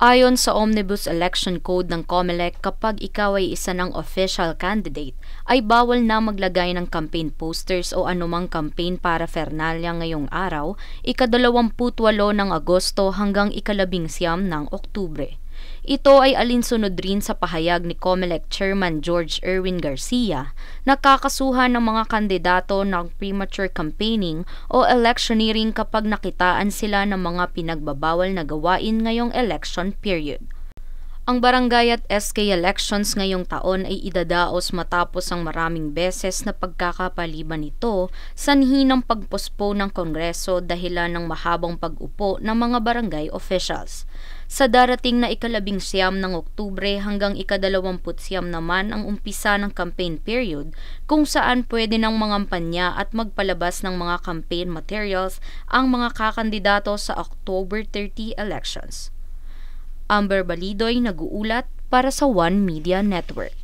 Ayon sa Omnibus Election Code ng COMELEC, kapag ikaw ay isa ng official candidate, ay bawal na maglagay ng campaign posters o anumang campaign paraphernalia ngayong araw, ika-28 ng Agosto hanggang ika-19 ng Oktubre. Ito ay alinsunod rin sa pahayag ni COMELEC Chairman George Erwin Garcia na kakasuhan ng mga kandidato ng premature campaigning o electioneering kapag nakitaan sila ng mga pinagbabawal na gawain ngayong election period. Ang barangay at SK elections ngayong taon ay idadaos matapos ang maraming beses na pagkakapaliban nito sanhi ng pagpospo ng Kongreso dahilan ng mahabang pag-upo ng mga barangay officials. Sa darating na ika-19 ng Oktubre hanggang ika-29 naman ang umpisa ng campaign period kung saan pwede ng mangampanya at magpalabas ng mga campaign materials ang mga kakandidato sa October 30 elections. Amber Balidoy nag-uulat para sa One Media Network.